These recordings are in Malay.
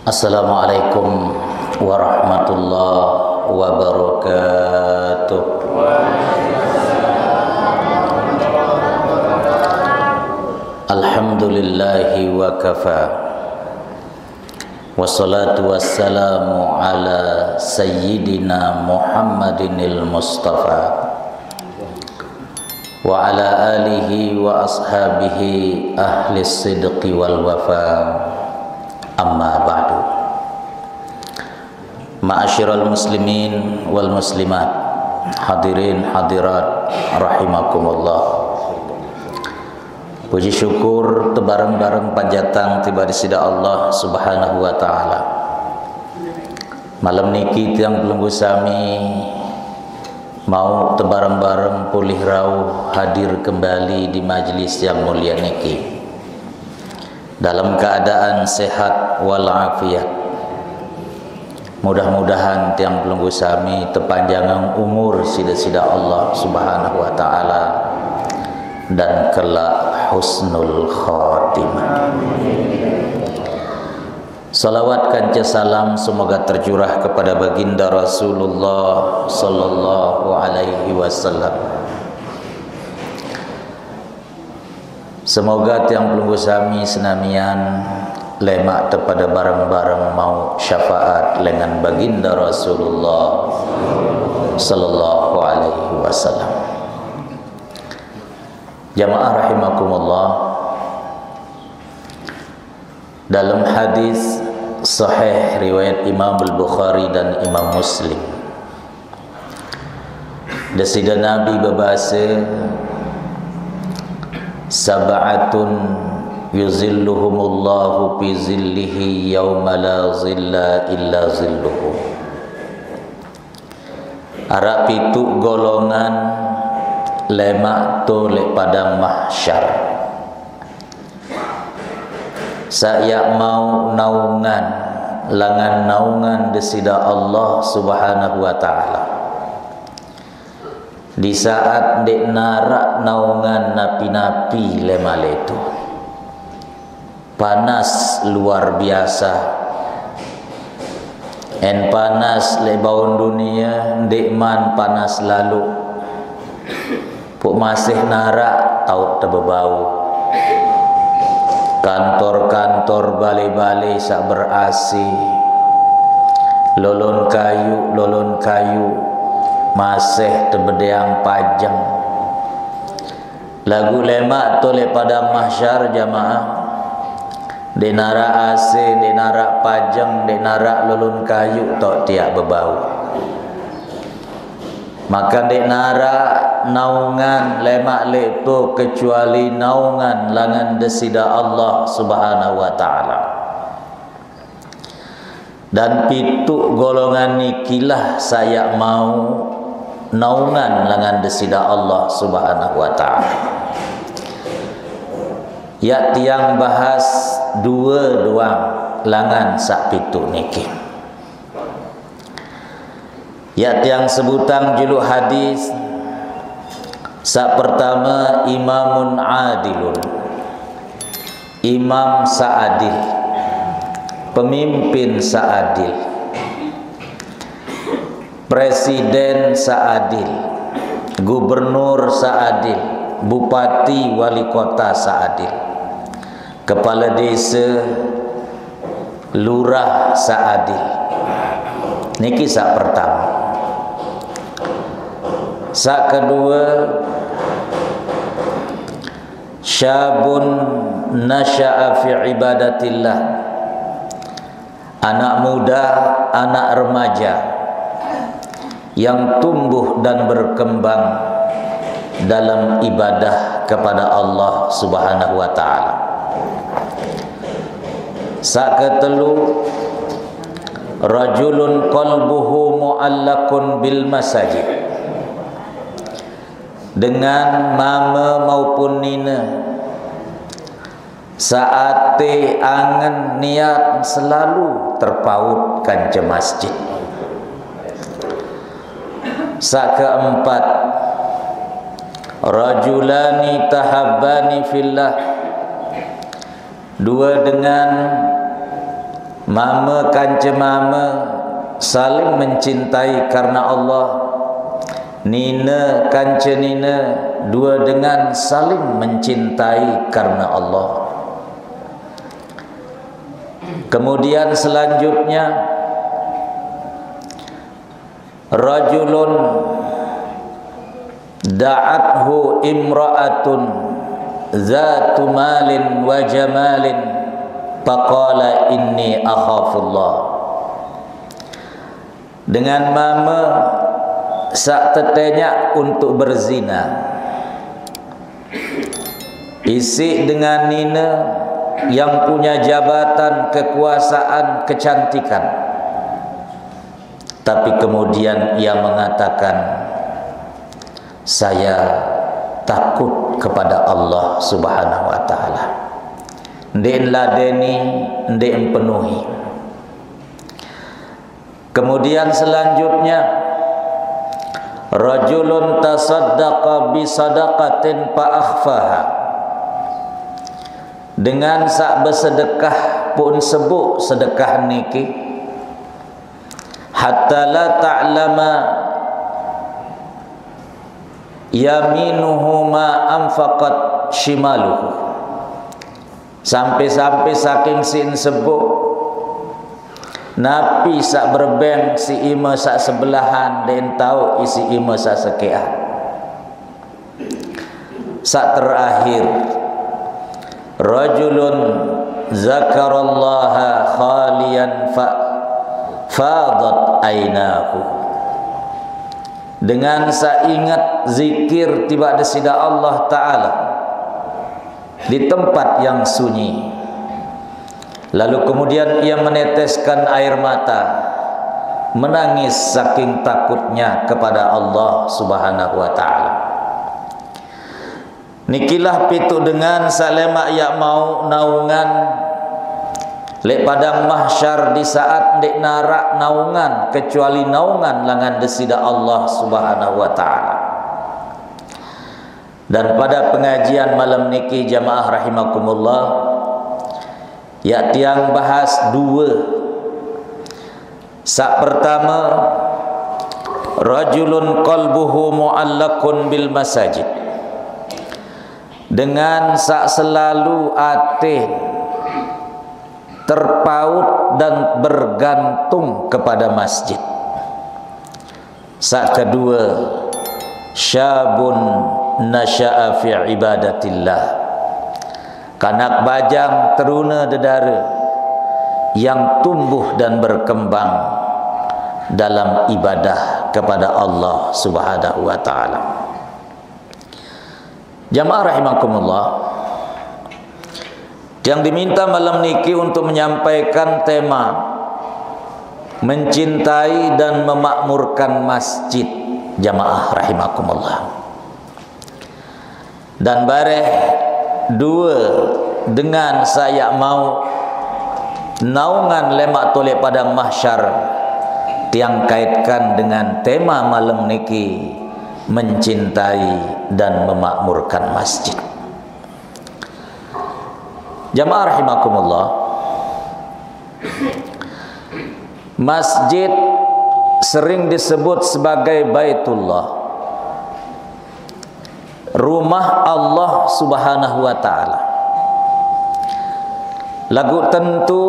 Assalamualaikum warahmatullahi wabarakatuh. Alhamdulillahi wa kafa. Wassalatu wassalamu ala sayyidina Muhammadinil Mustafa wa ala alihi wa ashabihi ahli sidqi wal wafa. Amma ba'du. Ma'asyiral muslimin wal muslimat, hadirin hadirat rahimakumullah. Puji syukur tebareng-bareng panjatang tiba di sida Allah Subhanahu wa taala. Malam niki tiang pelunggu sami mau tebareng-bareng pulih rauh hadir kembali di majlis yang mulia niki dalam keadaan sehat walafiat. Mudah-mudahan tiang pelunggu sami tepanjangan umur sida-sida Allah Subhanahu wa taala dan kelak husnul khatimah. Salawat kanca salam semoga tercurah kepada baginda Rasulullah sallallahu alaihi wasallam. Semoga tiang pelunggu sami senamian lemak kepada barang-barang mau syafaat lengan baginda Rasulullah sallallahu alaihi wasallam. Jamaah rahimakumullah, dalam hadis sahih riwayat Imam Al-Bukhari dan Imam Muslim, dasida Nabi berbahasa sab'atun yuzilluhumullahu fi zillihi yawma la zilla illa zilluhu. Arab itu golongan lemak tolek padang mahsyar. Saya mau naungan langan naungan desida Allah Subhanahu wa taala. Di saat dek narak naungan napi-napi lemale itu panas luar biasa. En panas lebaun dunia dek man panas lalu puk masih narak tau tebebau. Kantor-kantor balai-balai sak berasi, lolon kayu masih tebedeang pajang. Lagu lemak toleh pada mahsyar jamaah, denara AC, denara pajang, denara lolon kayu tok tiak bebau. Maka denara naungan lemak lepo kecuali naungan langan desida Allah Subhanahu wa taala. Dan pitu golongan nikilah saya mau naungan langan desida Allah Subhanahu wa taala. Ya tiang bahas dua doang langan sak pitu niki. Ya tiang sebutan judul hadis sak pertama imamun adilun, imam sa'adil, pemimpin sa'adil, presiden sa'adil, gubernur sa'adil, bupati wali kota sa'adil, kepala desa, lurah sa'adil. Niki sak pertama. Sak kedua, syabun nasya'a fi ibadatillah, anak muda, anak remaja yang tumbuh dan berkembang dalam ibadah kepada Allah Subhanahu wa taala. Sak ketelu, rajulun qalbuhu mu'allakun bil masajid, dengan mama maupun nina saat angan niat selalu terpautkan ke masjid. Sak keempat, rajulani tahabbani fillah, dua dengan mama kanca mama saling mencintai karena Allah, nina kanca nina dua dengan saling mencintai karena Allah. Kemudian selanjutnya, rajulun da'athu imra'atun zatu malin wa jamalin faqala inni akhafullah. Dengan mama sak tetenya untuk berzina, isi dengan nina yang punya jabatan, kekuasaan, kecantikan, tapi kemudian ia mengatakan, saya takut kepada Allah Subhanahu wa taala. Ndek ladeni, ndek penuhi. Kemudian selanjutnya, rajulun tasaddaqa bi sadaqatin fa akhfaha. Dengan sak bersedekah pun sebut sedekah niki, hatta la ta'lama yaminuhu ma anfaqat shimaluhu. Sampai-sampai saking sin sebut napi sak berbeng si ima sak sebelahan dan tahu isi ima sak sekian. Sak terakhir, rajulun zakarallaha khaliyan fadat ainahu. Dengan saingat zikir tiba ada sida Allah Ta'ala di tempat yang sunyi, lalu kemudian ia meneteskan air mata, menangis saking takutnya kepada Allah Subhanahu wa Ta'ala. Nikilah pitu dengan salema yak mau naungan lek padang mahsyar di saat ndek narak naungan kecuali naungan langan desida Allah Subhanahu wa taala. Dan pada pengajian malam niki jamaah rahimakumullah, ya tiang bahas dua. Sak pertama, rajulun qalbuhu mu'allaqun bil masajid. Dengan sak selalu ate terpaut dan bergantung kepada masjid. Sak kedua, syabun nasya'a fi ibadatillah. Kanak bajang teruna dedara yang tumbuh dan berkembang dalam ibadah kepada Allah Subhanahu wa taala. Jamaah rahimakumullah, yang diminta malam niki untuk menyampaikan tema mencintai dan memakmurkan masjid, jamaah rahimakumullah. Dan bareh dua dengan saya mau naungan lemak tolek padang mahsyar tiang kaitkan dengan tema malam niki, mencintai dan memakmurkan masjid. Jamaah rahimakumullah, masjid sering disebut sebagai Baitullah, rumah Allah Subhanahu wa taala. Lagu tentu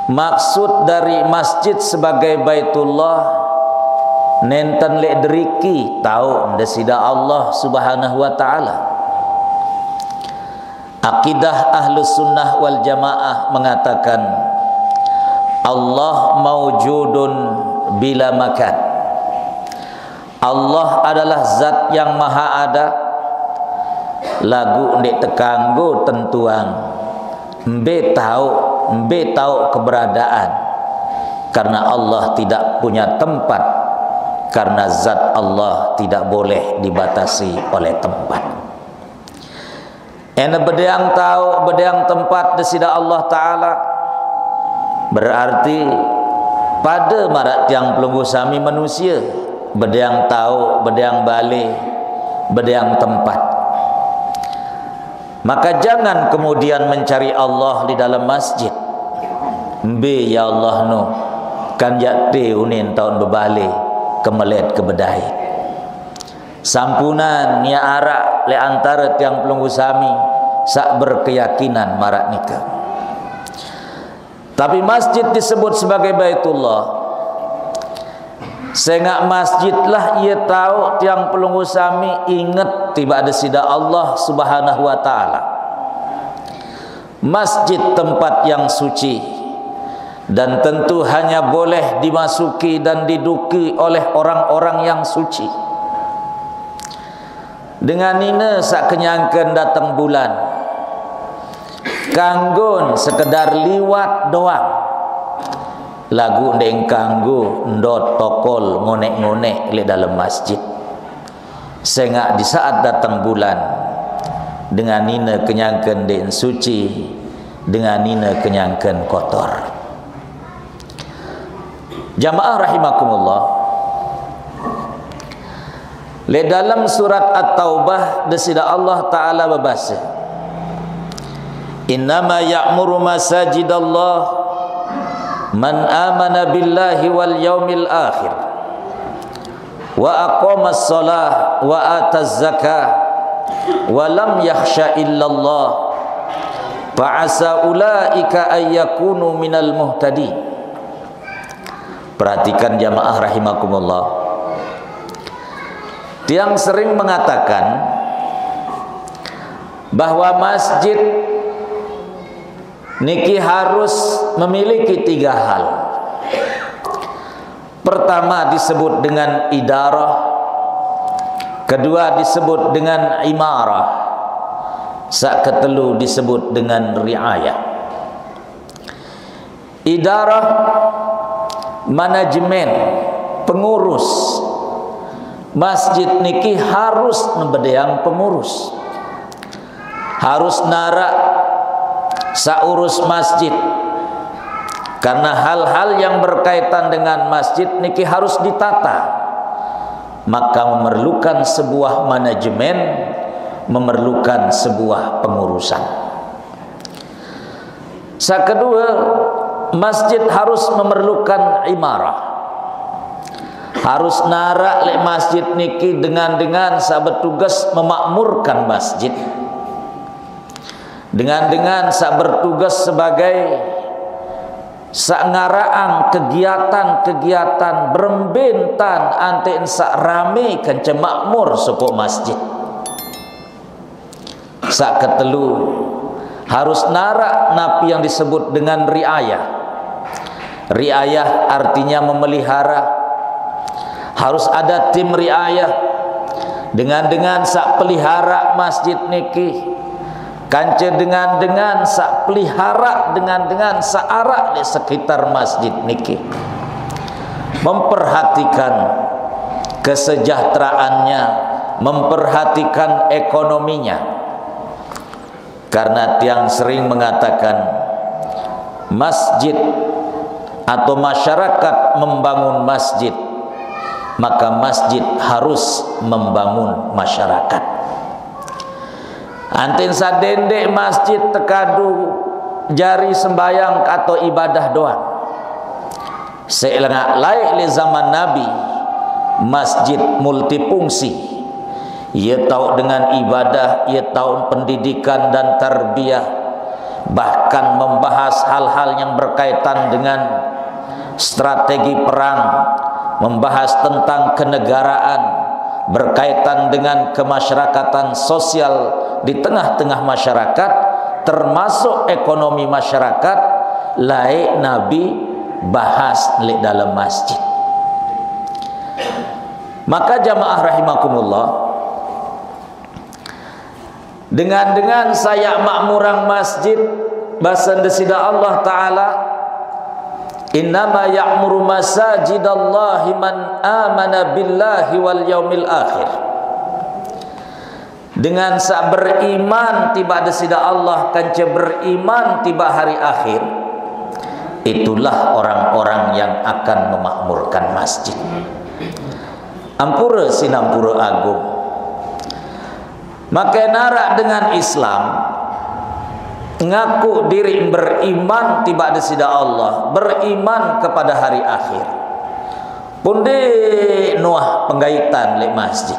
maksud dari masjid sebagai Baitullah nenten lek deriki tahu desida Allah Subhanahu wa taala. Akidah Ahlus Sunnah wal Jamaah mengatakan Allah maujudun bila makan. Allah adalah zat yang maha ada. Lagu ndek tekanggo tentuang mbe tahu keberadaan, karena Allah tidak punya tempat, karena zat Allah tidak boleh dibatasi oleh tempat. Ena bedang tahu bedang tempat desida Allah Ta'ala, berarti pada marat yang pelunggu sami manusia bedang tahu bedang balik bedang tempat. Maka jangan kemudian mencari Allah di dalam masjid, be ya Allah no kan jate unin tahun berbalik kemelet ke bedai sampunan nia arak le antara tiang pelunggu sami sak berkeyakinan marak nikah. Tapi masjid disebut sebagai Baitullah. Sehingga masjid lah ia tahu tiang pelunggu sami ingat tiba ada sida Allah Subhanahu wa taala. Masjid tempat yang suci dan tentu hanya boleh dimasuki dan diduki oleh orang-orang yang suci. Dengan ini sak kenyangkeun datang bulan kanggun sekedar liwat doang lagu ndeng kanggo ndot tokol ngonek-ngonek di dalam masjid. Sehingga di saat datang bulan dengan nina kenyangkeun den suci, dengan nina kenyangkeun kotor. Jamaah rahimakumullah, le dalam surat At-Taubah desida Allah taala berbahasa, innama ya'muru masajidallah man amana billahi wal yaumil akhir wa aqamas shalah wa ataz zakah wa lam yakhsha illallah fa asa ulaika ay yakunu minal muhtadin. Perhatikan jamaah rahimakumullah, tiang sering mengatakan bahwa masjid niki harus memiliki 3 hal. Pertama disebut dengan idarah, kedua disebut dengan imarah, sak ketelu disebut dengan riayah. Idarah manajemen, pengurus. Masjid niki harus membedayang pengurus, harus narak saurus masjid, karena hal-hal yang berkaitan dengan masjid niki harus ditata, maka memerlukan sebuah manajemen, memerlukan sebuah pengurusan. Sa kedua, masjid harus memerlukan imarah, harus narak le masjid niki dengan sa bertugas memakmurkan masjid, dengan sa bertugas sebagai sa ngaraang kegiatan-kegiatan berembentan ante sa rame kanca makmur supok masjid. Sa ketelu harus narak napi yang disebut dengan riayah. Riayah artinya memelihara, harus ada tim riayah dengan sa pelihara masjid niki, kanca dengan sa pelihara dengan sa arak di sekitar masjid niki, memperhatikan kesejahteraannya, memperhatikan ekonominya. Karena tiang sering mengatakan masjid atau masyarakat membangun masjid, maka masjid harus membangun masyarakat. Antin sadendek masjid tekadu jari sembayang atau ibadah doang. Seelengak laik le zaman Nabi, masjid multifungsi. Ia tahu dengan ibadah, ia tahu pendidikan dan tarbiyah, bahkan membahas hal-hal yang berkaitan dengan strategi perang, membahas tentang kenegaraan, berkaitan dengan kemasyarakatan sosial di tengah-tengah masyarakat, termasuk ekonomi masyarakat, laik Nabi bahas di dalam masjid. Maka jamaah rahimakumullah, dengan saya makmurang masjid, bahasa desida Allah Ta'ala, innama ya'muru masajidallahi man amana billahi wal yaumil akhir. Dengan sa beriman tiba desida Allah, kanca beriman tiba hari akhir, itulah orang-orang yang akan memakmurkan masjid. Ampura sinampura agung. Maka narak dengan Islam ngaku diri beriman tiba di sida Allah, beriman kepada hari akhir. Punde nuah penggaitan le masjid.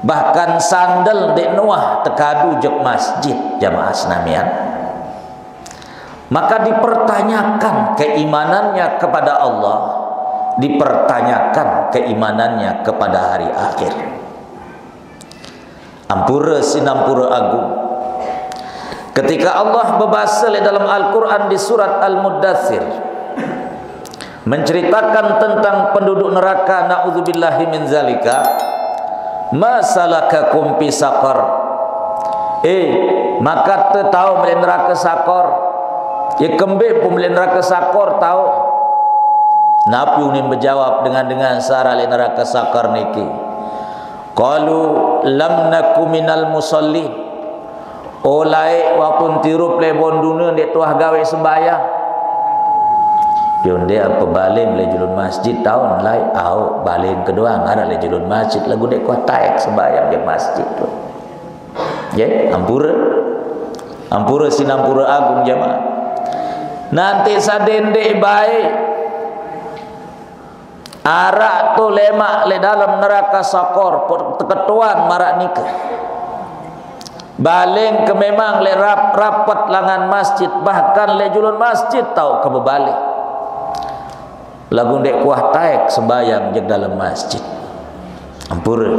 Bahkan sandal dek nuah tekadu jek masjid jamaah senamian. Maka dipertanyakan keimanannya kepada Allah, dipertanyakan keimanannya kepada hari akhir. Ampura sinampura agung. Ketika Allah berbahasa dalam Al-Quran di surat Al-Muddathir menceritakan tentang penduduk neraka, na'udzubillahi min zalika, ma salakakum fi saqar, maka te tahu melihat neraka sakor, ya kembe pun melihat neraka sakor tahu. Nabi unin berjawab dengan sara le neraka sakar niki, qalu lam nakum minal musallin, olai wapun tirup le bonduna dek tuah gawe sembahyang. Yonde apa balim le julun masjid tahun lai au balim kedua ada le julun masjid lagu dek kuat taek sembahyang di masjid tu. Ya, ampura sinampura agung jamaah. Nanti sadende baik arak tu lemak le dalam neraka sakor ketuan marak nikah. Baling ke memang le rapat langan masjid, bahkan le julun masjid tahu ke bebalik. Lagu dek kuah taek sembayang je dalam masjid. Ampura.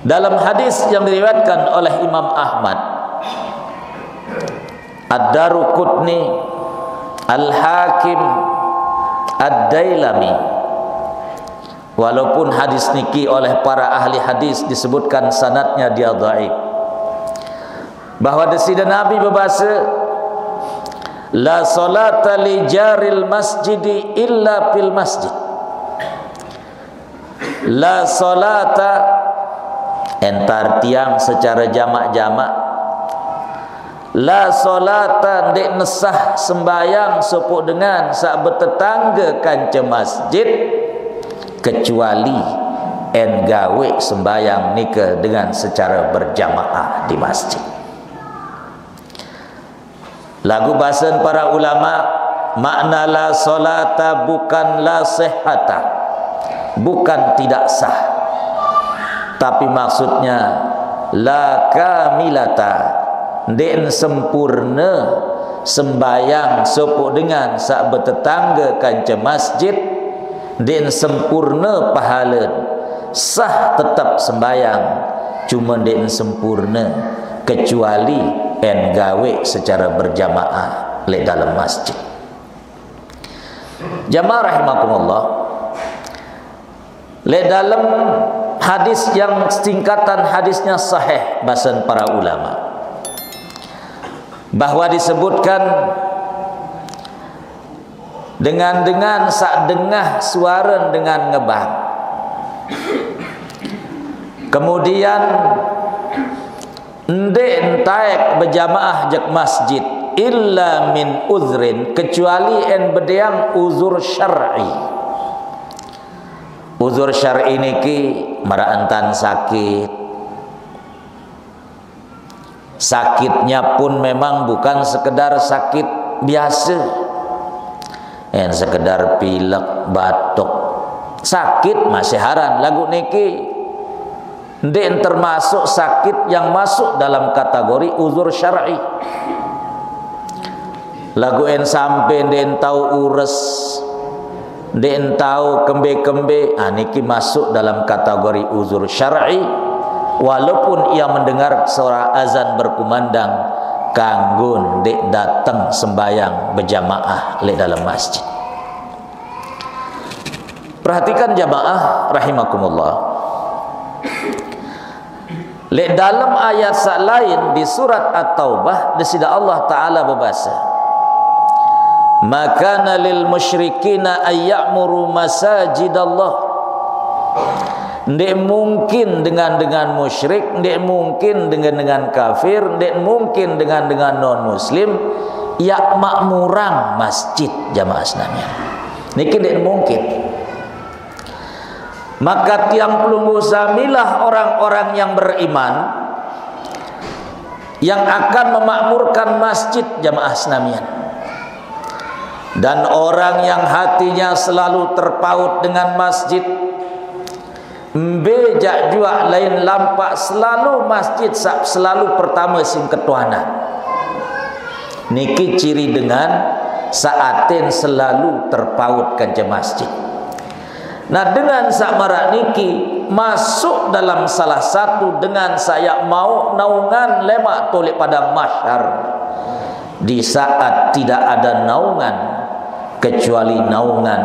Dalam hadis yang diriwayatkan oleh Imam Ahmad, Ad-Daruqutni, Al-Hakim, Ad-Dailami, walaupun hadis niki oleh para ahli hadis disebutkan sanadnya dia dhaif, bahwa desida Nabi berbahasa, la salata li jaril masjidi illa fil masjid. La salata entar tiang secara jamak-jamak. La salata dek nesah sembayang sepuk dengan sak bertetangga kanca masjid kecuali en gawe sembayang nika dengan secara berjamaah di masjid. Lagu bahasan para ulama, makna la solata bukan la sehata, bukan tidak sah, tapi maksudnya la kamilata, den sempurna sembayang sepuk dengan sak bertetangga kanca masjid, den sempurna pahala, sah tetap sembayang, cuma den sempurna kecuali en gawe secara berjamaah le dalam masjid. Jamaah rahimakumullah, le dalam hadis yang singkatan hadisnya sahih bahasan para ulama, bahwa disebutkan dengan sak dengah suara dengan ngebang, kemudian ndek entaek berjamaah jak masjid illa min uzrin, kecuali en bedeang uzur syar'i. Uzur syar'i niki maraantan sakit. Sakitnya pun memang bukan sekedar sakit biasa, en sekedar pilek, batuk. Sakit masih haran lagu niki ndek termasuk sakit yang masuk dalam kategori uzur syar'i. Lagu en sampai ndek tahu ures, ndek tahu kembe-kembe, niki masuk dalam kategori uzur syar'i, walaupun ia mendengar suara azan berkumandang kanggo ndek datang sembayang berjamaah le dalam masjid. Perhatikan jamaah rahimakumullah, le dalam ayat lain di surat At-Taubah desida Allah Ta'ala berbahasa, makana lil musyrikina ayya'muru masajidallah. Ndek mungkin dengan musyrik, ndek mungkin dengan kafir, ndek mungkin dengan non muslim yak makmurang masjid jamaah sekalian. Niki ndek mungkin. Maka tiang pelunggu samilah orang-orang yang beriman yang akan memakmurkan masjid jamaah senamian. Dan orang yang hatinya selalu terpaut dengan masjid, bejak jua lain lampak selalu masjid selalu pertama sing ketuana. Niki ciri dengan saatin selalu terpautkan ke masjid. Nah, dengan sakmarak niki masuk dalam salah satu dengan saya mau naungan lemak tolek padang mahsyar, di saat tidak ada naungan kecuali naungan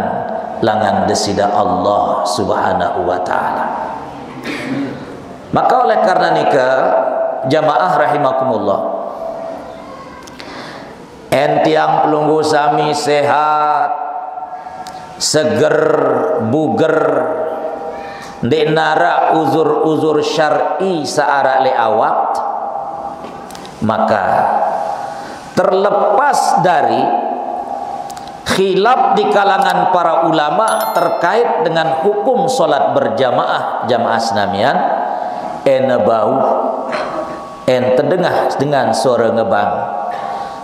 langan desida Allah Subhanahu wa taala. Maka oleh karena nikah jamaah rahimakumullah, entiang pelunggu sami sehat, seger, buger, ndek nara uzur-uzur syar'i saara le awak, maka terlepas dari khilaf di kalangan para ulama terkait dengan hukum solat berjamaah jamaah senamian, bau terdengar dengan suara ngebang,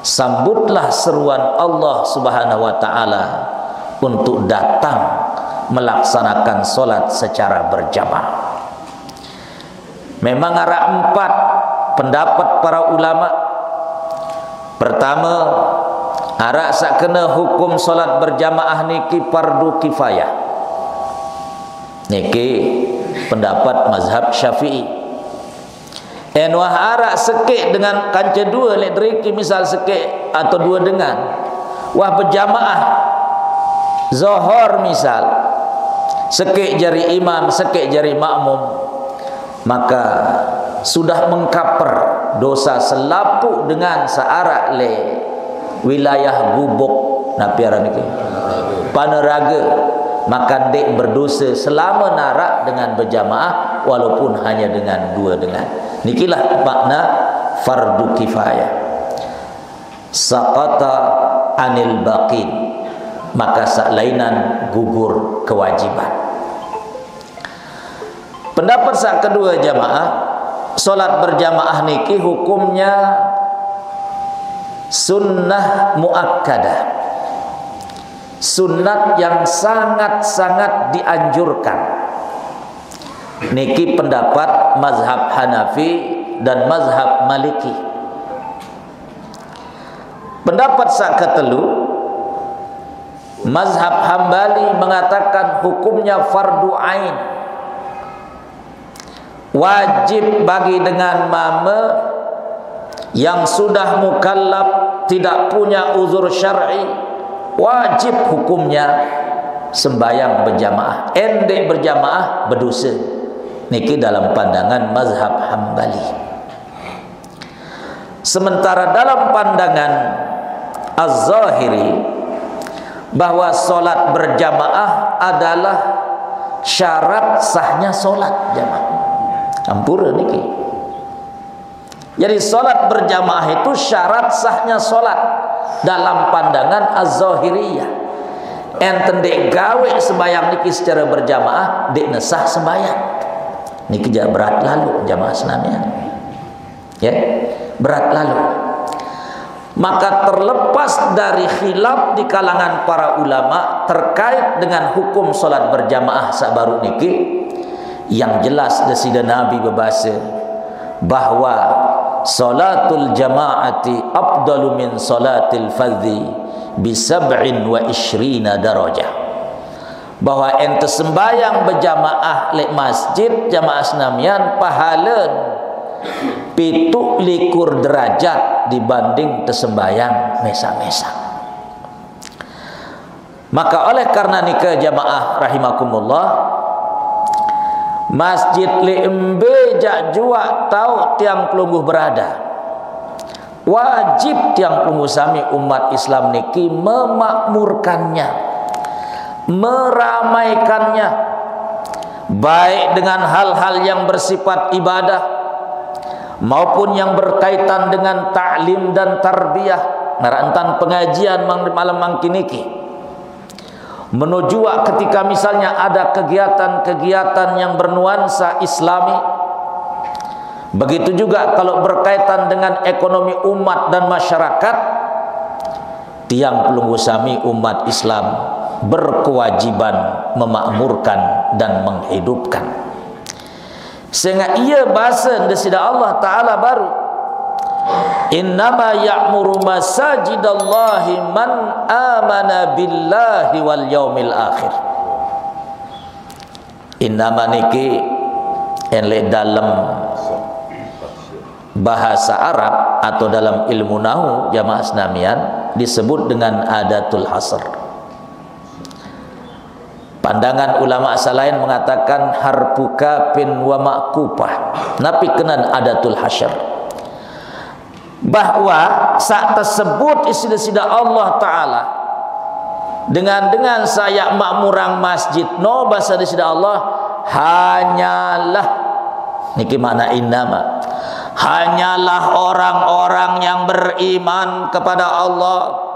sambutlah seruan Allah Subhanahu wa taala untuk datang melaksanakan solat secara berjamaah. Memang ada 4 pendapat para ulama. Pertama, ara sakena hukum solat berjamaah niki fardu kifayah. Niki pendapat mazhab Syafi'i. Wah ara sekek dengan kanca dua ledriki misal sekek atau dua dengan wah berjamaah Zohor misal sekek jari imam, sekek jari makmum, maka sudah mengkaper dosa selapu dengan searak le wilayah gubuk napiaran itu paneraga, maka dek berdosa selama narak dengan berjamaah walaupun hanya dengan 2 dengan. Nikilah makna fardu kifayah. Saqata anil baqin, maka saklainan gugur kewajiban. Pendapat sak kedua jamaah, solat berjamaah niki hukumnya sunnah muakkadah, sunnat yang sangat-sangat dianjurkan. Niki pendapat mazhab Hanafi dan mazhab Maliki. Pendapat sak ketelu, mazhab Hambali mengatakan hukumnya fardu ain, wajib bagi dengan mama yang sudah mukallaf, tidak punya uzur syar'i, wajib hukumnya sembahyang berjamaah. Endek berjamaah berdosa. Niki dalam pandangan mazhab Hambali. Sementara dalam pandangan Az-Zahiri, bahwa solat berjamaah adalah syarat sahnya solat jamaah. Ampura niki. Jadi solat berjamaah itu syarat sahnya solat dalam pandangan Az-Zahiriyah. Enten dek gawe sembahyang niki secara berjamaah, dek nesah sembahyang. Niki jah berat lalu jamaah senamian, ya berat lalu. Maka terlepas dari khilaf di kalangan para ulama terkait dengan hukum solat berjamaah sabaru niki, yang jelas desida Nabi berbahasa bahwa salatul jamaati afdalu min salatil fardhi bi 27 darajah, bahwa ente sembayang berjamaah lek masjid jamaah senamian pahala 27 derajat dibanding tersembayang mesa-mesa. Maka oleh karena nikah jamaah rahimakumullah, masjid li embe jak jua tau tiang pelungguh berada, wajib tiang pelungguh sami umat Islam niki memakmurkannya, meramaikannya, baik dengan hal-hal yang bersifat ibadah maupun yang berkaitan dengan ta'lim dan tarbiyah, ngarantan pengajian malam mangkiniki, menuju ketika misalnya ada kegiatan-kegiatan yang bernuansa islami, Begitu juga kalau berkaitan dengan ekonomi umat dan masyarakat, tiang pelunggu sami umat Islam berkewajiban memakmurkan dan menghidupkan. Sehingga ia bahasa desida Allah Ta'ala baru, innama ya'muru masajidallahi man amana billahi wal yaumil akhir. Innama niki enle dalam bahasa Arab atau dalam ilmu nahu jamaah senamian disebut dengan adatul hasr. Pandangan ulama asalain mengatakan harfu kafin wa ma'kupah, napi kenan adatul hasr, bahwa saat tersebut istida Allah Ta'ala dengan saya makmurang masjid no bahasa istida Allah hanyalah niki makna innama, hanyalah orang-orang yang beriman kepada Allah,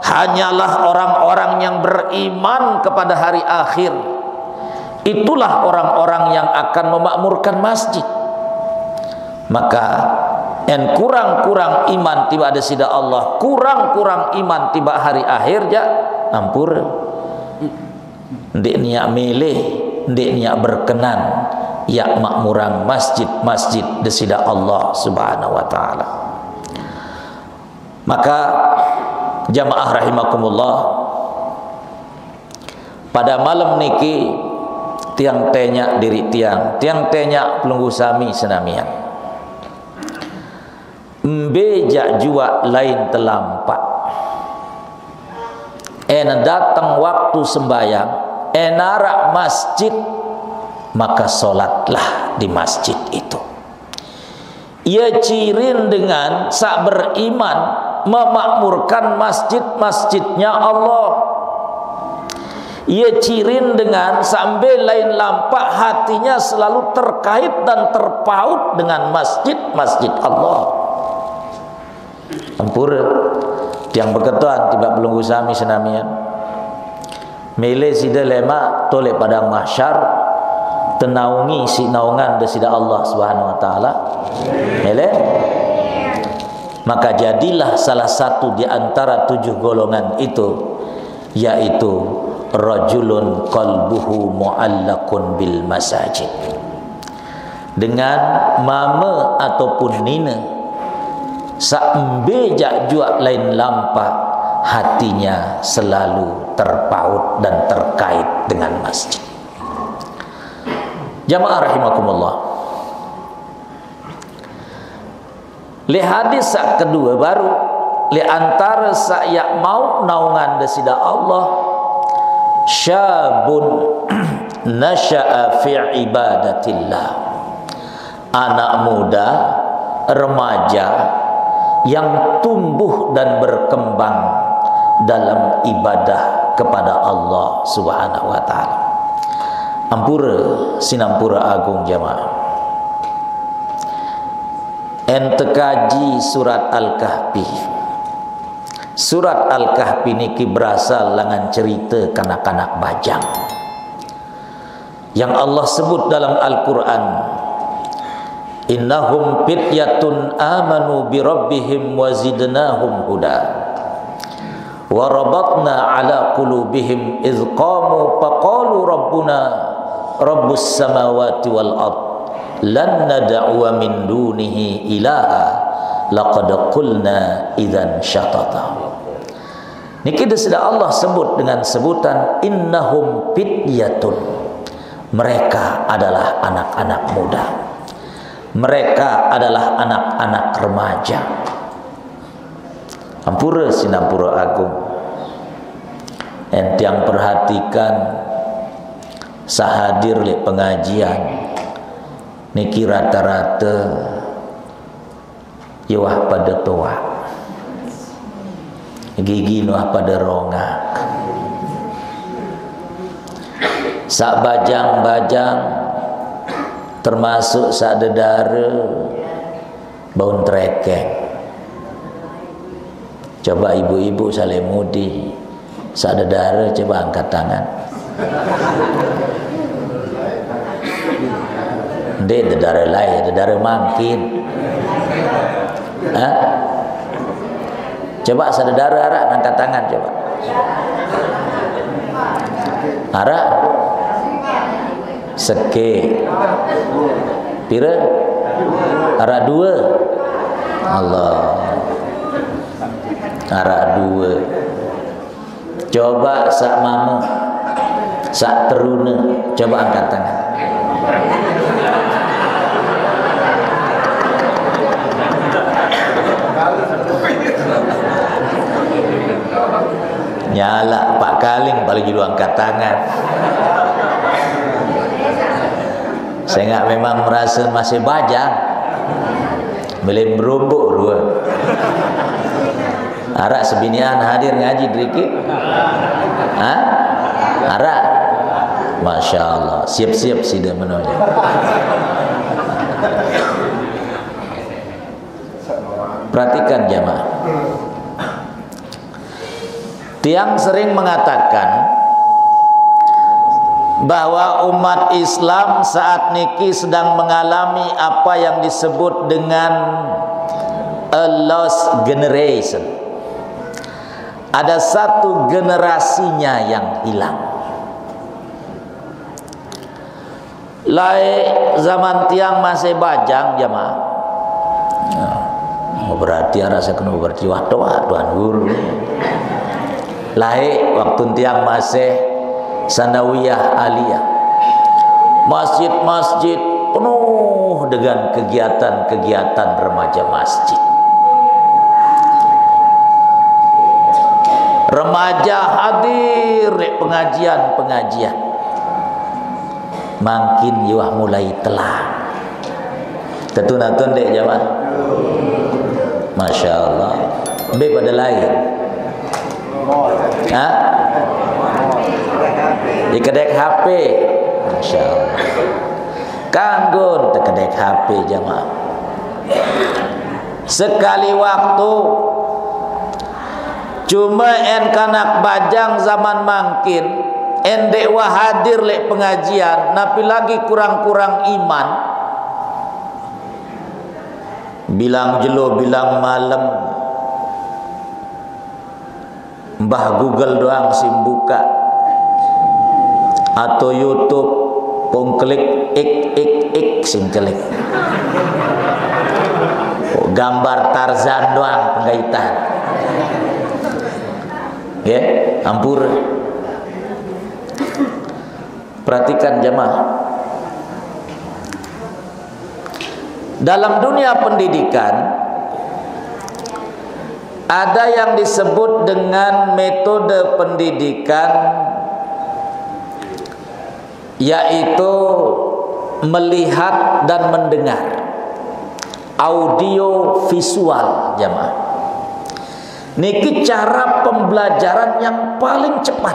hanyalah orang-orang yang beriman kepada hari akhir, itulah orang-orang yang akan memakmurkan masjid. Maka en kurang-kurang iman tiba ada sida Allah, kurang-kurang iman tiba hari akhir ja ampur ndik niat milih, ndik niat berkenan ya makmurang masjid-masjid desida Allah Subhanahu wa taala. Maka jamaah rahimakumullah, pada malam niki tiang tenya diri tiang tenya pelunggu sami senamian mbejak jua lain telampak datang waktu sembahyang enarak masjid, maka solatlah di masjid itu. Ia cirin dengan sak beriman memakmurkan masjid-masjidnya Allah. Ia cirin dengan sambil lain lampak hatinya selalu terkait dan terpaut dengan masjid-masjid Allah. Ampura yang berketuan tiba belum sami senamian mele sida lema toleh pada mahsyar tenaungi si naungan desida Allah Subhanahu wa taala mele, maka jadilah salah satu di antara 7 golongan itu, yaitu rajulun qalbuhu muallaqun bil masajid, dengan mama ataupun nina saembejak jua lain lampak hatinya selalu terpaut dan terkait dengan masjid. Jamaah rahimakumullah, li hadis sak kedua baru li antara saya mau naungan desida Allah syabun nasya'a fi ibadatillah, anak muda remaja yang tumbuh dan berkembang dalam ibadah kepada Allah Subhanahu wa taala. Ampura sinampura agung jamaah, ente kaji surat Al-Kahfi. Surat Al-Kahfi niki berasal dengan cerita kanak-kanak bajang yang Allah sebut dalam Al-Quran, innahum fityatun amanu bi rabbihim wa zidnahum huda wa rabatna ala qulubihim iz qamu faqalu rabbuna rabbus samawati wal ard lan nad'u min dunihi ilaha laqad qulna idzan syatata. Niki desida Allah sebut dengan sebutan innahum fityatun, mereka adalah anak-anak muda, mereka adalah anak-anak remaja. Ampura sinampura agung, entiang perhatikan sahadir li pengajian niki rata-rata yawah pada tua, gigi nuah pada rongak, sak bajang-bajang termasuk sak dedara baun trekeng. Coba ibu-ibu salemudi sak dedara, coba angkat tangan. Dia dedara lain, dedara mangkin. Hah? Coba saudara arak angkat tangan coba. Arak seke. Pira? Arak dua. Allah. Arak dua. Coba sak mama, sak teruna, coba angkat tangan. Nyala Pak Kaling paling judul angkat tangan. Saya nggak memang merasa masih bajang, boleh berumbuk dua. Arak sebinian hadir ngaji dikit. Hah? Arak. Masya Allah. Siap-siap sudah menunya. Perhatikan jamaah. Tiang sering mengatakan bahwa umat Islam saat niki sedang mengalami apa yang disebut dengan a lost generation. Ada satu generasinya yang hilang. Lai zaman tiang masih bajang jamaah. Berarti rasa kena berarti waktu guru. Lai waktu tiang masih sanawiyah aliyah. Masjid-masjid penuh dengan kegiatan-kegiatan remaja masjid. Remaja hadir pengajian-pengajian. Makin yuah mulai telah. Tetun-tetun dek jamaah. Masya Allah. Be pada lain. Hah? Di kedek HP. Masya Allah. Kanggun kedek HP jamaah. Sekali waktu cuma en kanak bajang zaman mangkin endek wah hadir lek pengajian napi lagi kurang-kurang iman bilang jelo bilang malam mbah Google doang sim buka atau YouTube pong klik ik sim klik gambar Tarzan doang penggaitan. Ya, ampur. Perhatikan jemaah. Dalam dunia pendidikan ada yang disebut dengan metode pendidikan, yaitu melihat dan mendengar, audio visual jemaah. Niki cara pembelajaran yang paling cepat.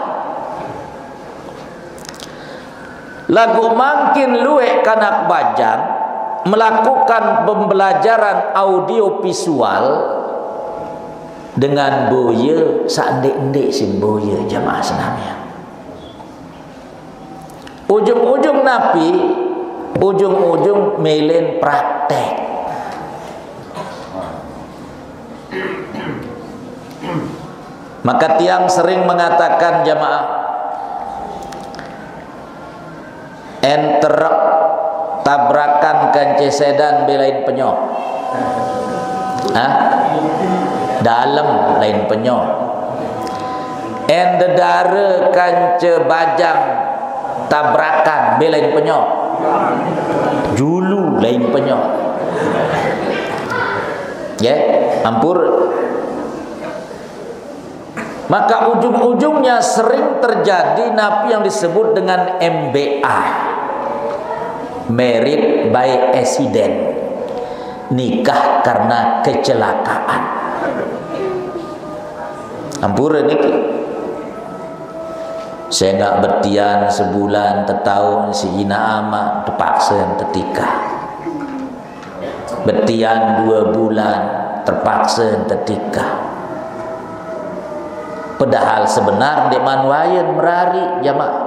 Lagu makin luwek kanak bajang melakukan pembelajaran audio visual dengan boya sandek-ndek sim boya jamaah senamnya. Ujung-ujung napi, ujung-ujung melen praktek. Maka tiang sering mengatakan jamaah, enterok tabrakan kance sedan belain penyok. Hah? Dalam lain penyok. Endedare kance bajang tabrakan belain penyok. Julu lain penyok. Ya, ampur. Maka ujung-ujungnya sering terjadi napi yang disebut dengan MBA, married by accident, nikah karena kecelakaan. Ampura niki. Saya nggak bertian sebulan, setahun si ina ama terpaksa yang tetika. Bertian 2 bulan terpaksa yang tetika. Padahal sebenar dek manwayan merari jamaah.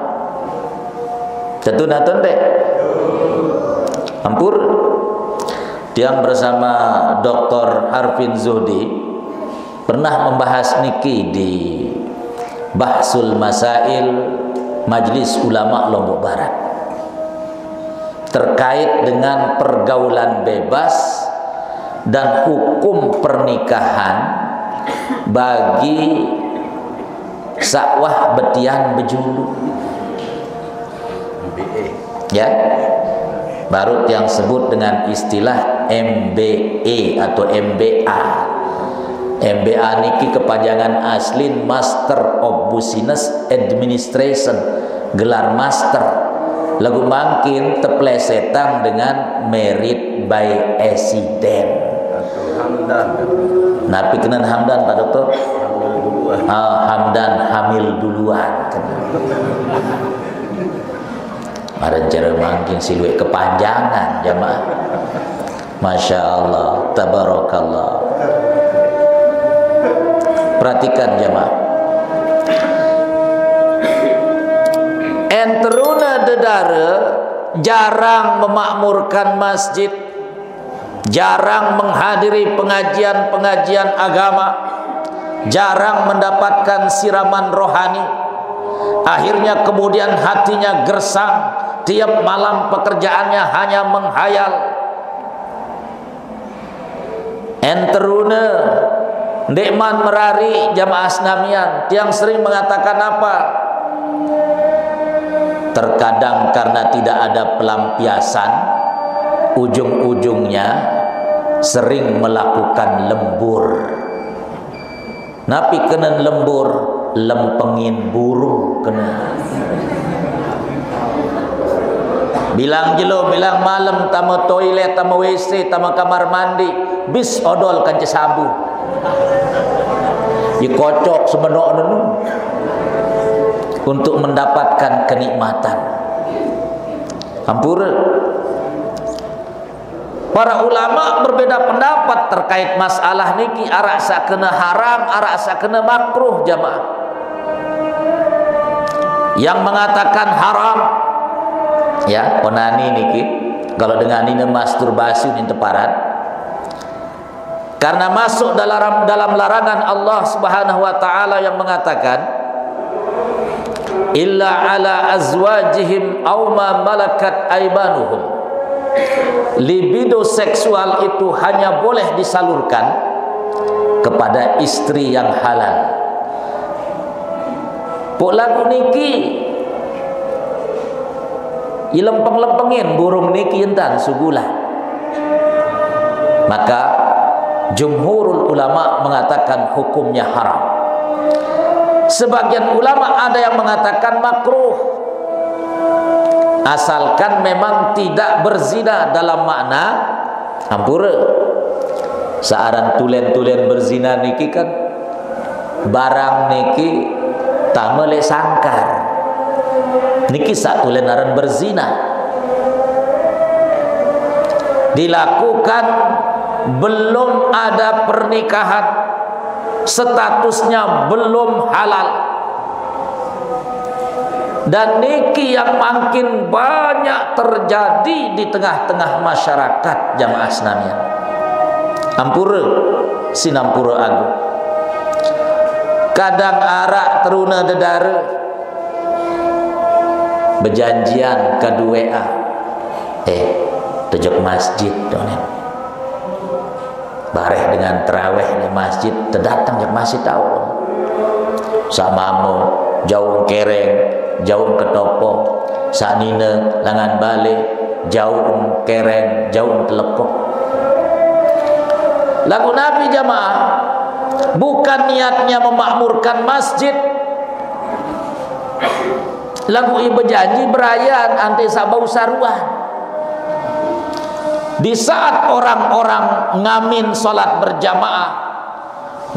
Tentu dek. Ampur tiang bersama Dr. Harfin Zuhdi pernah membahas niki di Bahsul Masail Majlis Ulama Lombok Barat terkait dengan pergaulan bebas dan hukum pernikahan bagi sakwah betian bejulu. Ya, baru yang sebut dengan istilah MBA atau MBA. MBA niki kepanjangan aslin Master of Business Administration, gelar master. Lagu mangkin teplesetang dengan merit by accident. Napi kenan Hamdan Pak Dokter? Hamdan hamil duluan. Ada cara mangkin siluet kepanjangan jamaah. Masya Allah, tabarakallah. Perhatikan jamaah. Enteruna dedara jarang memakmurkan masjid, jarang menghadiri pengajian-pengajian agama, jarang mendapatkan siraman rohani. Akhirnya kemudian hatinya gersang, tiap malam pekerjaannya hanya menghayal. Enteruna Dekman merari jamaah Asnamian, tiang sering mengatakan apa? Terkadang karena tidak ada pelampiasan, ujung-ujungnya sering melakukan lembur. Napi kena lembur, lempengin burung kena. Bilang jelo, bilang malam tama toilet, tama WC, tama kamar mandi, bis odol kanca sabu. Dikocok semenok dulu untuk mendapatkan kenikmatan. Hampura. Para ulama berbeda pendapat terkait masalah niki, arak sakena haram, arak sakena makruh jamaah. Yang mengatakan haram, ya onani niki, kalau dengan ini masturbasi ini teparan. Karena masuk dalam larangan Allah Subhanahu wa taala yang mengatakan illa ala azwajihim aw ma malakat aymanuhum. Libido seksual itu hanya boleh disalurkan kepada istri yang halal. Pok lagu niki ilempeng-lempengin burung niki entan sugulah. Maka jumhurul ulama mengatakan hukumnya haram. Sebagian ulama ada yang mengatakan makruh, asalkan memang tidak berzina dalam makna hampura. Searan tulen-tulen berzina niki kan barang niki tamele sangkar. Niki sak tulen aran berzina. Dilakukan belum ada pernikahan, statusnya belum halal. Dan niki yang makin banyak terjadi di tengah-tengah masyarakat jamaah Asnamian. Ampura sinampura agung. Kadang arak teruna dedara berjanjian kedua tujuk masjid donen. Bareh dengan terawih di masjid, terdatang ke masjid tahu. Samamu jauh kereng, jauh ketopo, sanina langan balik, jauh kereng, jauh telekok. Lagu Nabi jamaah bukan niatnya memakmurkan masjid. Lagu ibu janji berayan anti sabau saruan. Di saat orang-orang ngamin salat berjamaah,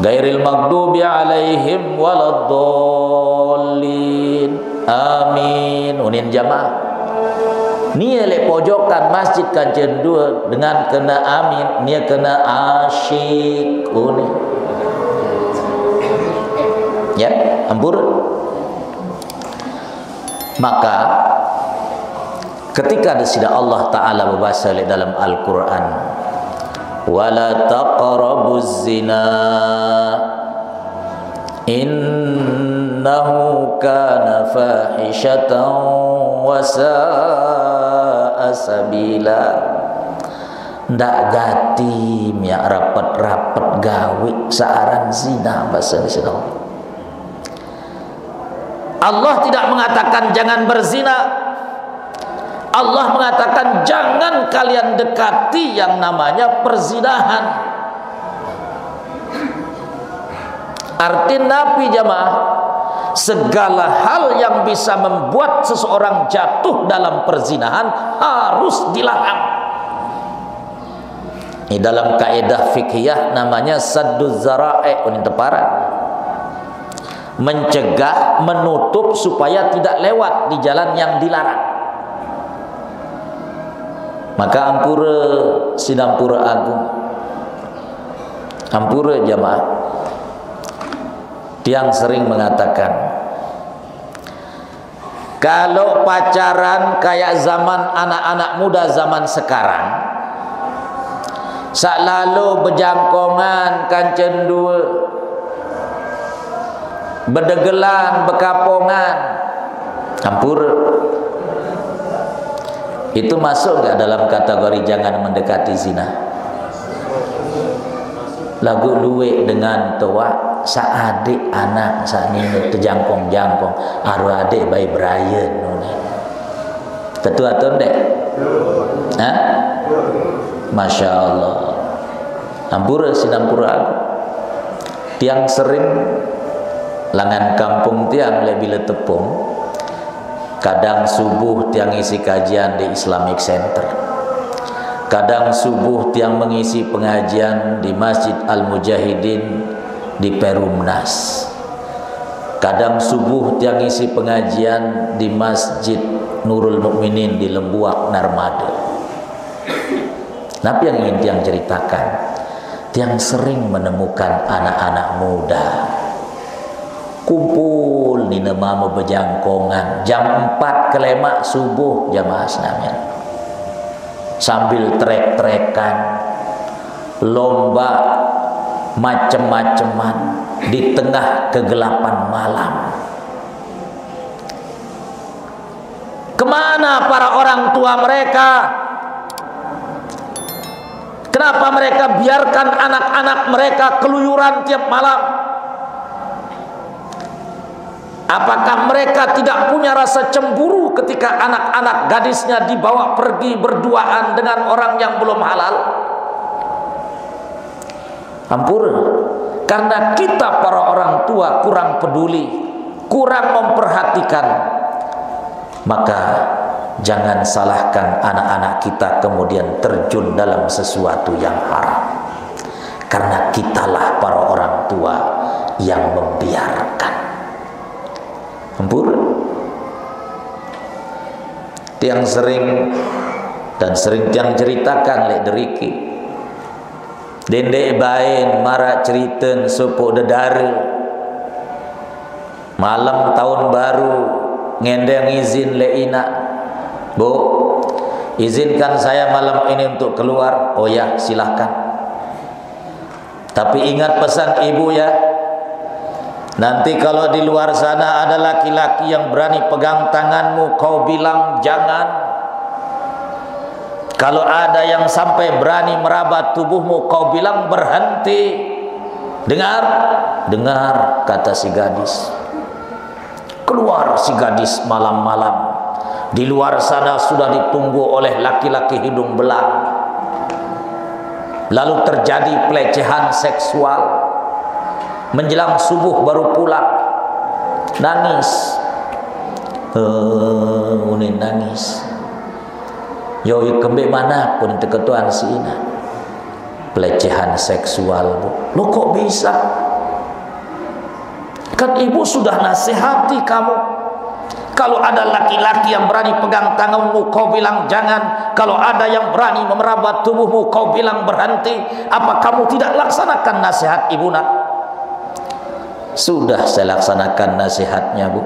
ghairil maghdubi alaihim waladdallin, amin, unin jamaah. Nia le pojokan masjid kancen dua dengan kena amin, nia kena asyik unin. Ya, ampur. Maka Ketika disida Allah Ta'ala berbahasa dalam Al-Quran, wala taqrabuz zina innahu kana fahishatan wa sa'a sabila. Ndak gatim ya rapat-rapat gawe searan zina bahasa disida. Allah tidak mengatakan jangan berzina. Allah mengatakan jangan kalian dekati yang namanya perzinahan. Arti Nabi jamaah, segala hal yang bisa membuat seseorang jatuh dalam perzinahan harus dilarang. Ini dalam kaidah fiqhiyah namanya sadduz zara'i, mencegah, menutup supaya tidak lewat di jalan yang dilarang. Maka ampura Sinampura Agung, ampura jamaah, tiang sering mengatakan kalau pacaran kayak zaman anak-anak muda zaman sekarang, sak lalu bejangkongan kancen dua, berdegelan bekapongan, ampura, itu masuk enggak dalam kategori jangan mendekati zina? Lagu luwe dengan tua saadik anak saat ini terjangkong-jangkong aru adik bayi Brian tetua tu ndek? Hah? Masya Allah. Ampura Sinampura Agung, tiang sering langan kampung tiang bila tepung, kadang subuh tiang isi kajian di Islamic Center, kadang subuh tiang mengisi pengajian di Masjid Al-Mujahidin di Perumnas, kadang subuh tiang isi pengajian di Masjid Nurul Mukminin di Lembuak Narmada. Tapi yang ingin tiang ceritakan, tiang sering menemukan anak-anak muda kumpul di nama bejangkongan jam 4 kelemak subuh jamaah sekalian, sambil trek-trekan lomba macem-maceman di tengah kegelapan malam. Kemana para orang tua mereka? Kenapa mereka biarkan anak-anak mereka keluyuran tiap malam? Apakah mereka tidak punya rasa cemburu ketika anak-anak gadisnya dibawa pergi berduaan dengan orang yang belum halal? Ampura, karena kita para orang tua kurang peduli, kurang memperhatikan, maka jangan salahkan anak-anak kita kemudian terjun dalam sesuatu yang haram, karena kitalah para orang tua yang membiarkan. Ampura, tiang sering dan sering tiang ceritakan lek deriki dendek bain marah ceriten supuk dedara malam tahun baru ngendeng izin lek ina, bu izinkan saya malam ini untuk keluar. Oh ya silahkan, tapi ingat pesan ibu ya, nanti kalau di luar sana ada laki-laki yang berani pegang tanganmu, kau bilang jangan. Kalau ada yang sampai berani meraba tubuhmu, kau bilang berhenti. Dengar, dengar kata si gadis. Keluar si gadis malam-malam. Di luar sana sudah ditunggu oleh laki-laki hidung belang. Lalu terjadi pelecehan seksual. Menjelang subuh baru pulang, nangis, unin nangis. Yo kembali mana pun teketuan si ina, pelecehan seksual bu. Lo kok bisa? Kan ibu sudah nasihati kamu. Kalau ada laki-laki yang berani pegang tanganmu, kau bilang jangan. Kalau ada yang berani memeraba tubuhmu, kau bilang berhenti. Apa kamu tidak laksanakan nasihat ibu nak? Sudah saya laksanakan nasihatnya bu.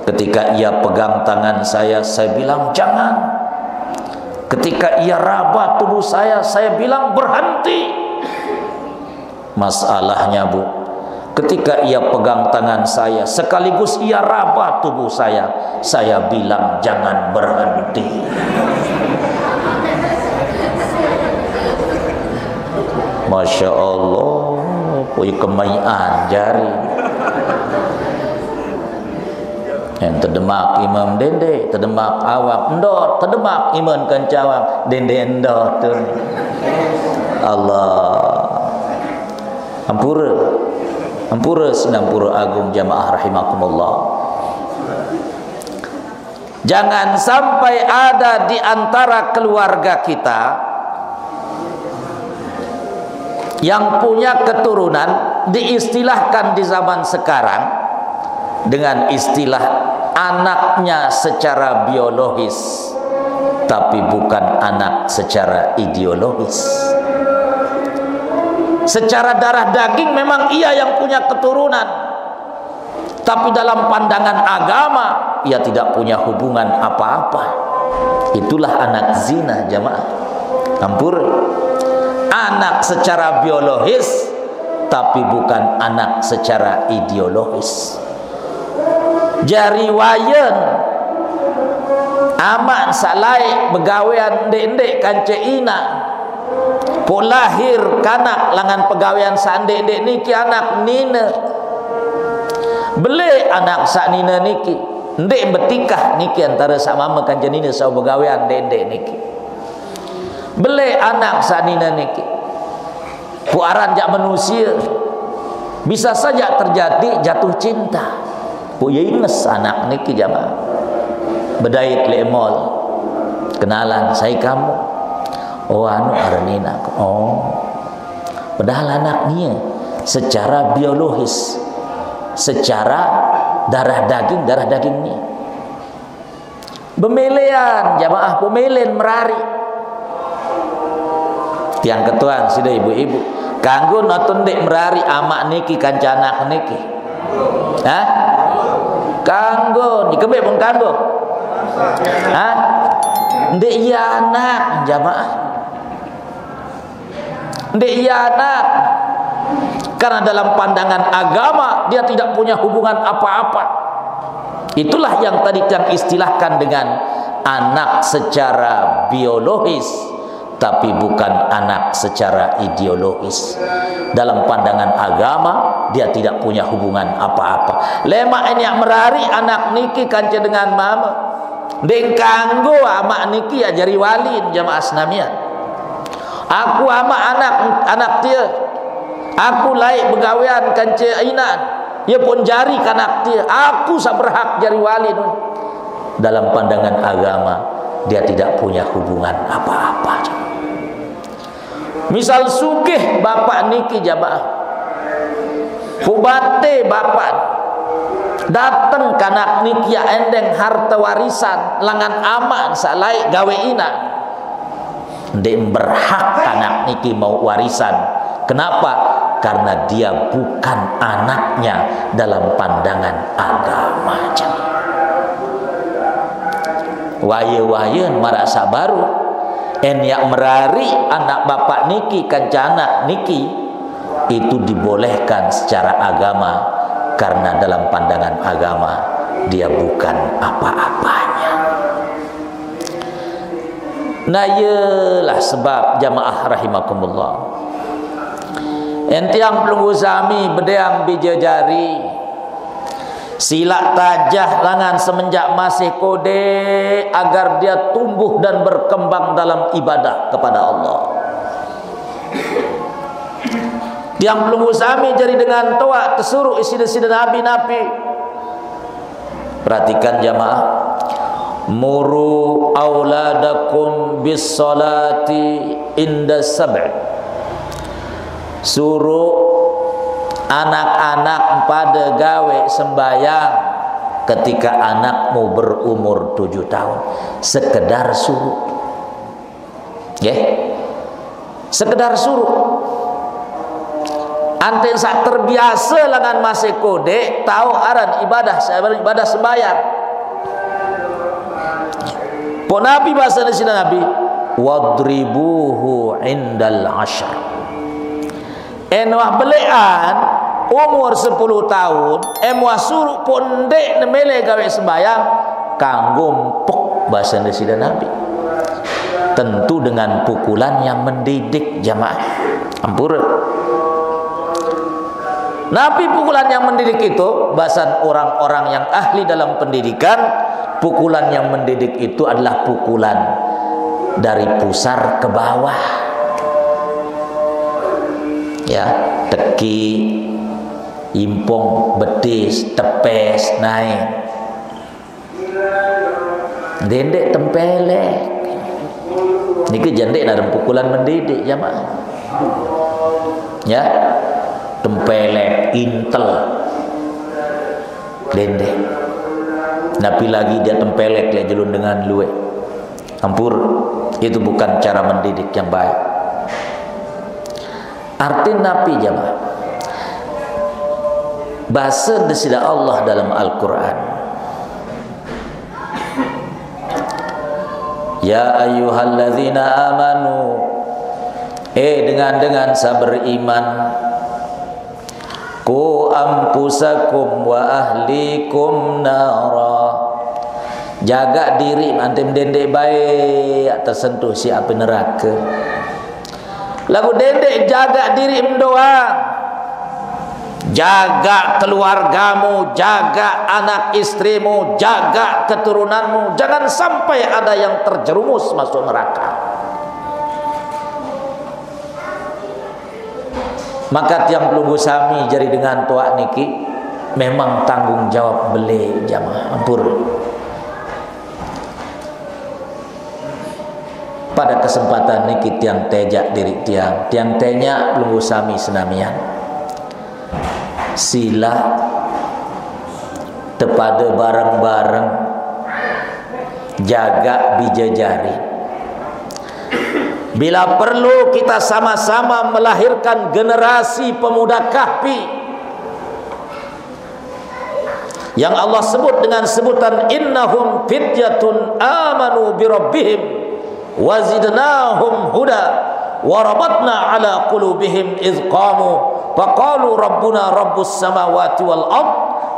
Ketika ia pegang tangan saya bilang jangan. Ketika ia raba tubuh saya bilang berhenti. Masalahnya Bu, ketika ia pegang tangan saya sekaligus ia raba tubuh saya bilang jangan berhenti. Masya Allah, punya kemayan jari. Yang terdemak imam dende, terdemak awak endor, terdemak imam kencawang dende endor tu. Allah. Ampura sinampura agung jamaah rahimakumullah. Jangan sampai ada di antara keluarga kita yang punya keturunan diistilahkan di zaman sekarang dengan istilah anaknya secara biologis tapi bukan anak secara ideologis. Secara darah daging memang ia yang punya keturunan, tapi dalam pandangan agama ia tidak punya hubungan apa-apa. Itulah anak zina jamaah. Ampur. Anak secara biologis tapi bukan anak secara ideologis. Jari wayen aman salai begawean ndek-ndek kance ina po lahir kanak langan pegawaian sandek-ndek niki anak nina beli anak sak nina niki ndek betikah niki antara sak mama kance nina sau begawean ndek-ndek niki beli anak sak nina niki po aran jak manusia bisa saja terjadi jatuh cinta. Po inges anak niki jamaah bedait le mall kenalan saya kamu. Oh anu aranina. Oh. Padahal anaknya secara biologis, secara darah dagingnya. Bemelean jamaah pemelen merari. Tiang ketuan sudah ibu-ibu. Kanggo nonton dek merari amak niki kancanak niki. Hah? Kanggo, dikebe pun kanggo. Hah? Ndek iya anak jamaah. Ndek iya anak. Karena dalam pandangan agama dia tidak punya hubungan apa-apa. Itulah yang tadi yang istilahkan dengan anak secara biologis tapi bukan anak secara ideologis. Dalam pandangan agama dia tidak punya hubungan apa-apa. Lemak ini yang merari anak niki kance dengan mama. Deng kanggo amak niki ajari walin jamaah senamian. Aku amak anak dia. Aku laik begawean kance ainan. Ia pun jari kanak dia. Aku sa berhak jari walin. Dalam pandangan agama dia tidak punya hubungan apa-apa. Misal sugih bapak niki jamaah. Kubate bapak datang kanak niki ya endeng harta warisan langan aman salai gawe ina. Ndek berhak kanak niki mau warisan. Kenapa? Karena dia bukan anaknya dalam pandangan agama. Waye-wayen marasa baru en yang merari anak bapak niki kancana niki itu dibolehkan secara agama karena dalam pandangan agama dia bukan apa-apanya. Nah yelah sebab jamaah rahimakumullah enti yang pelunggu sami bedeang bijajari silak tajah langan semenjak masih kode agar dia tumbuh dan berkembang dalam ibadah kepada Allah. Tiang pelunggu sami jadi dengan toa tersuruh isi nabi-nabi. Perhatikan jamaah. Muru auladakum bis salati inda sab'i. Suruh anak-anak pada gawe sembahyang ketika anakmu berumur 7 tahun. Sekedar suruh. Sekedar suruh. Anten sak terbiasa dengan masih kode tahu aran ibadah sembahyang. Po Nabi bahasa sina Nabi, wadribuhu indal ashar. Enwah belean umur 10 tahun, emwah suruh pondek nemele gawe sembayang kanggo empuk bahasa sina Nabi. Tentu dengan pukulan yang mendidik jamaah. Ampura. Nabi pukulan yang mendidik itu, bahasa orang-orang yang ahli dalam pendidikan, pukulan yang mendidik itu adalah pukulan dari pusar ke bawah. Ya, teki, impong, betis, tepes, naik. Dendek tempelek. Niki jandek dalam pukulan mendidik jamaah. Ya, tempelek, intel, dendek. Nabi lagi dia tempelek dia jelun dengan luwe. Ampur, itu bukan cara mendidik yang baik. Arti Nabi jamaah. Bahasa desida Allah dalam Al-Quran. Ya ayyuhalladzina amanu, dengan sabar iman, ku ampusakum wa ahlikum nara. Jaga diri antum dendek baik tersentuh si api neraka. Lagu dendek jaga diri doang. Jaga keluargamu, jaga anak istrimu, jaga keturunanmu. Jangan sampai ada yang terjerumus masuk neraka. Maka tiang pelunggu sami jari dengan tuak niki memang tanggung jawab beli jamaah ampur. Pada kesempatan niki tiang tejak diri tiang tenya pelunggu sami senamian. Sila tepada bareng-bareng jaga bijajari. Bila perlu kita sama-sama melahirkan generasi pemuda kahfi yang Allah sebut dengan sebutan innahum fityatun amanu birabbihim wazidnahum huda warabatna ala qulubihim idh qamu faqalu rabbuna rabbus samawati wal ard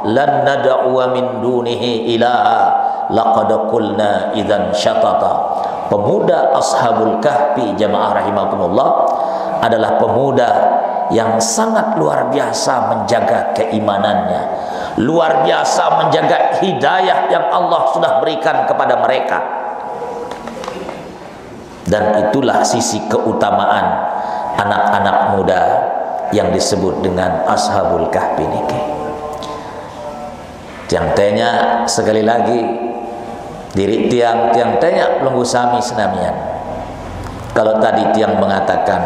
lan nad'uwa min dunihi ilaha laqad qulna idzan syatata. Pemuda Ashabul Kahfi jamaah rahimakumullah adalah pemuda yang sangat luar biasa menjaga keimanannya, luar biasa menjaga hidayah yang Allah sudah berikan kepada mereka. Dan itulah sisi keutamaan anak-anak muda yang disebut dengan Ashabul Kahfi niki. Tiang tanya sekali lagi, diri tiang tanya pelunggu sami senamian. Kalau tadi tiang mengatakan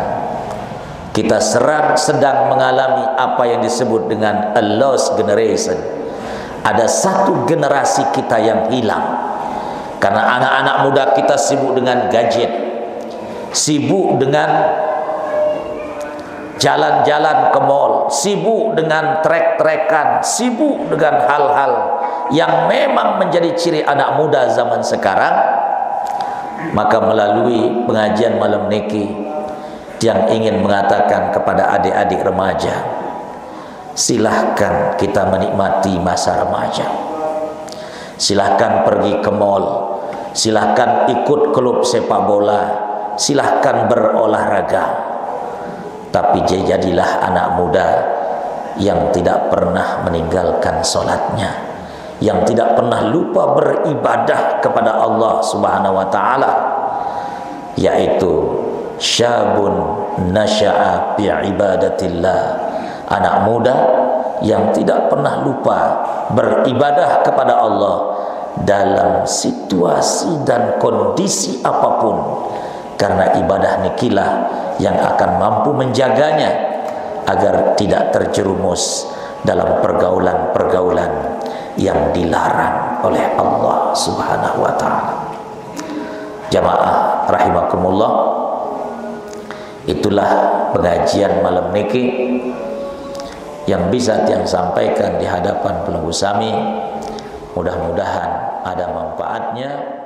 kita sedang mengalami apa yang disebut dengan a lost generation, ada satu generasi kita yang hilang karena anak-anak muda kita sibuk dengan gadget, sibuk dengan jalan-jalan ke mall, sibuk dengan trek-trekan, sibuk dengan hal-hal yang memang menjadi ciri anak muda zaman sekarang. Maka melalui pengajian malam niki yang ingin mengatakan kepada adik-adik remaja, silahkan kita menikmati masa remaja, silahkan pergi ke mall, silahkan ikut klub sepak bola, silahkan berolahraga, tapi jadilah anak muda yang tidak pernah meninggalkan solatnya, yang tidak pernah lupa beribadah kepada Allah Subhanahu wa taala, yaitu syabun nasya'a fi ibadatillah, anak muda yang tidak pernah lupa beribadah kepada Allah dalam situasi dan kondisi apapun, karena ibadah nikilah yang akan mampu menjaganya agar tidak terjerumus dalam pergaulan-pergaulan yang dilarang oleh Allah Subhanahu wa taala. Jamaah rahimakumullah, itulah pengajian malam niki yang bisa tiang sampaikan di hadapan pelunggu sami. Mudah-mudahan ada manfaatnya.